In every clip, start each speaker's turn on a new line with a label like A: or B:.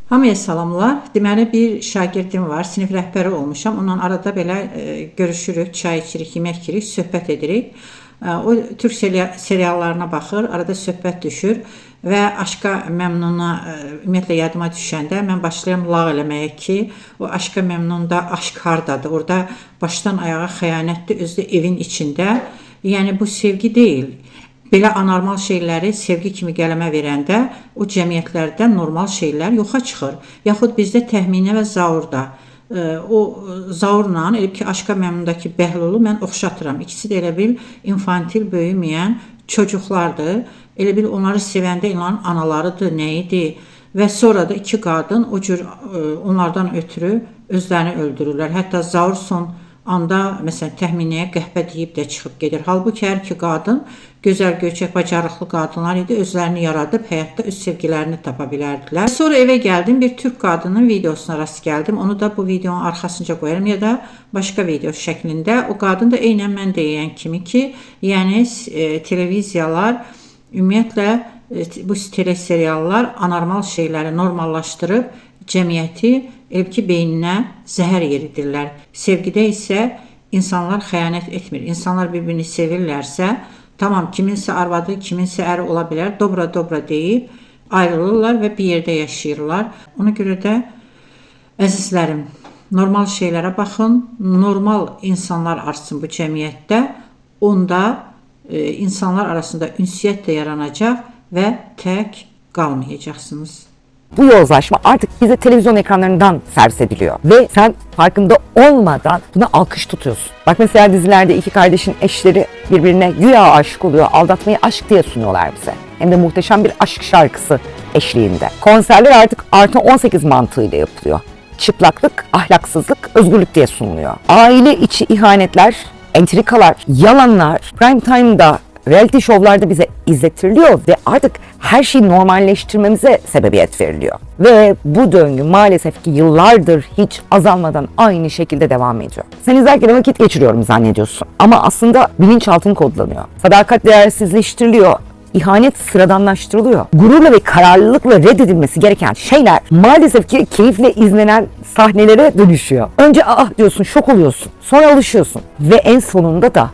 A: Hamıya salamlar. Deməli bir şagirdim var, sinif rəhbəri olmuşam. Onunla arada belə görüşürük, çay içirik, yemək yeyirik, söhbət edirik. O Türk seriallarına baxır, arada söhbət düşür və Aşqa Məmnuna ümumiyyətlə yadıma düşəndə mən başlayıram lağ eləməyə ki, o Aşqa Məmnunda aşk hardadır? Orada başdan ayağa xəyanətdir, özü də evin içində. Yəni bu sevgi deyil. Belə anormal şeyləri sevgi kimi qələmə verəndə o cəmiyyətlərdən normal şeylər yoxa çıxır. Yaxud bizdə təxminə və zaurda. O zaurla, elə ki, Aşqa Məmnundakı Bəhlulu mən oxşatıram. İkisi də elə bil infantil böyüməyən çocuklardır. Elə bil onları sevəndə ilan analarıdır, nəyidir. Və sonra da iki qadın o cür onlardan ötürü özlərini öldürürlər. Hətta zaur son anda məsələn təxminəyə qəhbə deyib də çıxıb gedir. Halbuki hər iki qadın gözəl, göçək, bacarıqlı qadınlar idi. Özlərini yaradıb həyatda öz sevgilərini tapa bilərdilər. Sonra evə gəldim, bir türk qadının videosuna rast gəldim. Onu da bu videonun arxasınca qoyarım ya da başqa video şəklində. O qadın da eynən mən deyən kimi ki, yəni televiziyalar ümumiyyətlə bu teleseriallar anormal şeyləri normallaşdırıb cəmiyyəti elə ki, beyninə zəhər yeridirlər. Sevgidə isə insanlar xəyanət etmir. İnsanlar bir-birini sevirlərsə, tamam, kiminsə arvadı, kiminsə əri ola bilər, dobra deyib ayrılırlar və bir yerdə yaşayırlar. Ona görə də, əzizlərim, normal şeylərə baxın, normal insanlar artsın bu cəmiyyətdə, onda insanlar arasında ünsiyyət də yaranacaq və tək qalmayacaqsınız.
B: Bu yozlaşma artık bize televizyon ekranlarından servis ediliyor. Ve sen farkında olmadan buna alkış tutuyorsun. Bak mesela dizilerde iki kardeşin eşleri birbirine güya aşık oluyor. Aldatmayı aşk diye sunuyorlar bize. Hem de muhteşem bir aşk şarkısı eşliğinde. Konserler artık artı 18 mantığıyla yapılıyor. Çıplaklık, ahlaksızlık, özgürlük diye sunuluyor. Aile içi ihanetler, entrikalar, yalanlar prime time'da reality şovlarda bize izlettiriliyor ve artık her şeyi normalleştirmemize sebebiyet veriliyor. Ve bu döngü maalesef ki yıllardır hiç azalmadan aynı şekilde devam ediyor. Sen izlerken vakit geçiriyorum zannediyorsun ama aslında bilinçaltın kodlanıyor. Sadakat değersizleştiriliyor. İhanet sıradanlaştırılıyor. Gururla ve kararlılıkla reddedilmesi gereken şeyler maalesef ki keyifle izlenen sahnelere dönüşüyor. Önce diyorsun, şok oluyorsun. Sonra alışıyorsun. Ve en sonunda da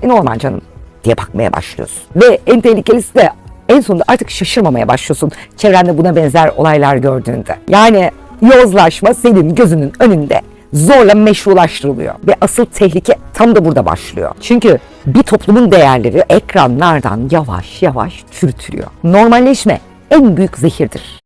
B: normal canım diye bakmaya başlıyorsun. Ve en tehlikelisi de en sonunda artık şaşırmamaya başlıyorsun çevrende buna benzer olaylar gördüğünde. Yani yozlaşma senin gözünün önünde zorla meşrulaştırılıyor. Ve asıl tehlike tam da burada başlıyor. Çünkü bir toplumun değerleri ekranlardan yavaş yavaş çürütülüyor. Normalleşme en büyük zehirdir.